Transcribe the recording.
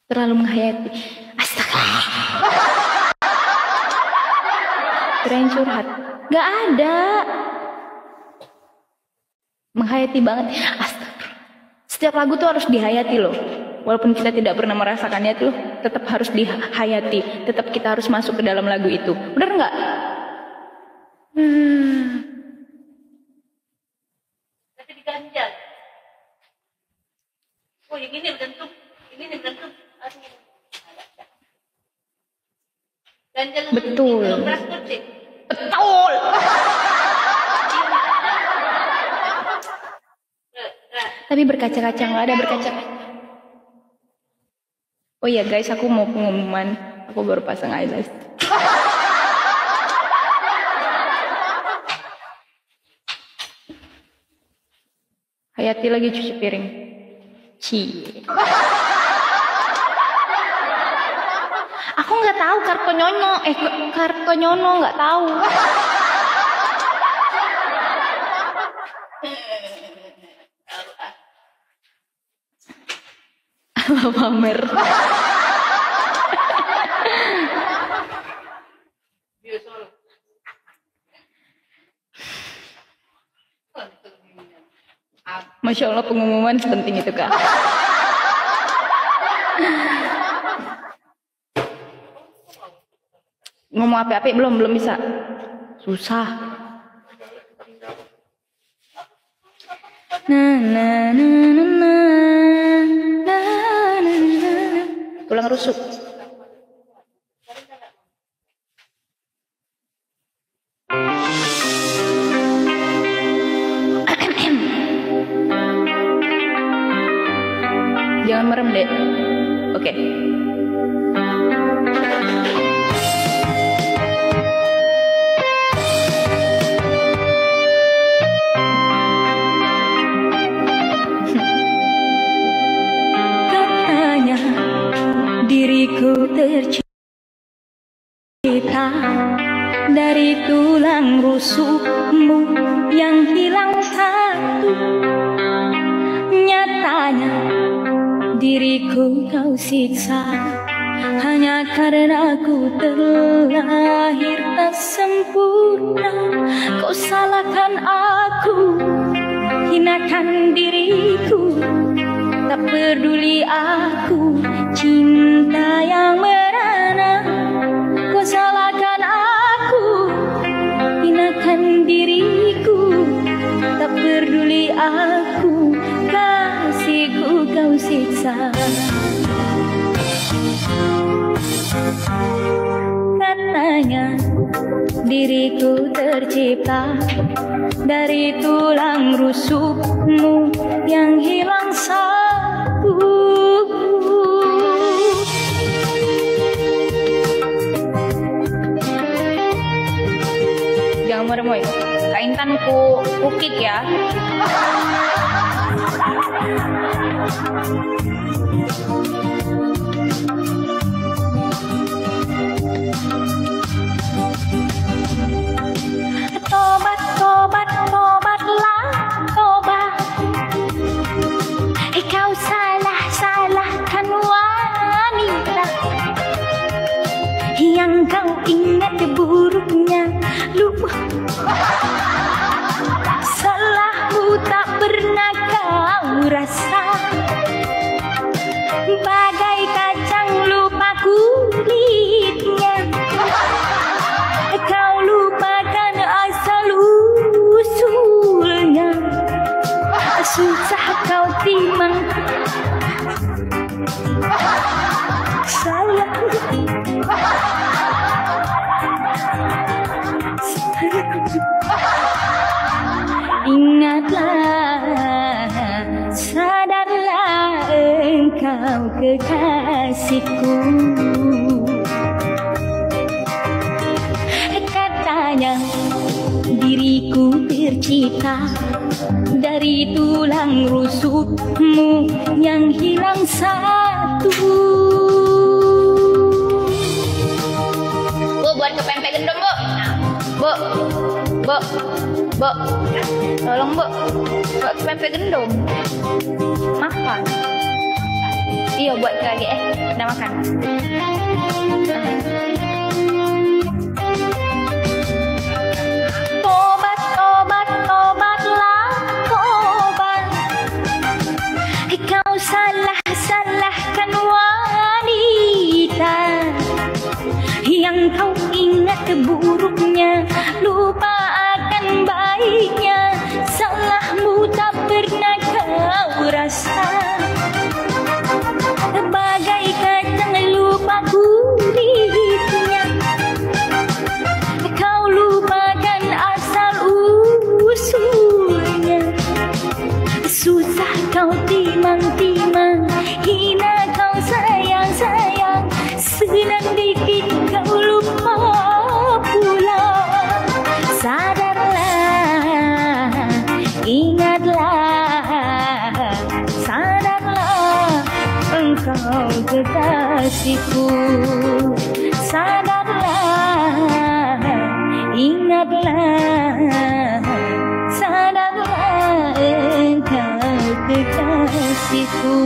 Terlalu menghayati. Astaga. Kirain curhat. Gak ada. Menghayati banget. Astaga. Setiap lagu tuh harus dihayati loh. Walaupun kita tidak pernah merasakannya tuh, tetap harus dihayati. Tetap kita harus masuk ke dalam lagu itu. Bener nggak? Tapi diganjal. Oh, yang ini bergantung. Ini bergantung. Ganjal. Betul. Betul. Tapi berkaca-kaca, nggak ada berkaca-kaca. Oh iya guys, aku mau pengumuman. Aku baru pasang eyelash. Hayati lagi cuci piring. Cie. Aku nggak tahu Kartonyono nggak tahu. Pamer. Masya Allah, pengumuman sepenting itu kak. Ngomong api-api belum bisa. Susah. Tulang rusuk. Jangan merem deh. Oke. Katanya diriku tercipta dari tulang rusukmu yang hilang satu. Nyatanya diriku kau siksa hanya karena aku terlahir tak sempurna. Kau salahkan aku, hinakan diriku, tak peduli aku cinta yang merana. Kau salahkan aku, hinakan diriku, tak peduli aku kasihku kau siksa. Katanya diriku tercipta dari tulang rusukmu yang hilang satu. Jangan meremoy, Kak Intan ku kick ya. Tobat, tobat, tobatlah, tobat. Kau salahkan wanita yang kau ingat buruknya. Salahmu tak pernah kau rasa, bagai kacang lupa kulitnya. Kau lupakan asal usulnya, susah kau timang. Sayang, ingatlah, sadarlah engkau kekasihku. Katanya diriku tercipta dari tulang rusukmu yang hilang satu. Bu, buat ke pempek gendong, Bu. Bu, tolong Bu, buat pempek gendong. Makan. Iya buat lagi udah makan. Tobat, tobat, tobatlah, tobat. Kau salahkan wanita yang kau ingat buruknya, lupakan baiknya. Salahmu tak pernah kau rasa, bagai kacang lupa kulitnya. Kau lupakan asal usulnya. Susah kau timang-timang, hina kau sayang-sayang, senang dikit kau lupa pula. Sadarlah, ingatlah, sadarlah, engkau kekasihku. Sadarlah, ingatlah, sadarlah, engkau kekasihku.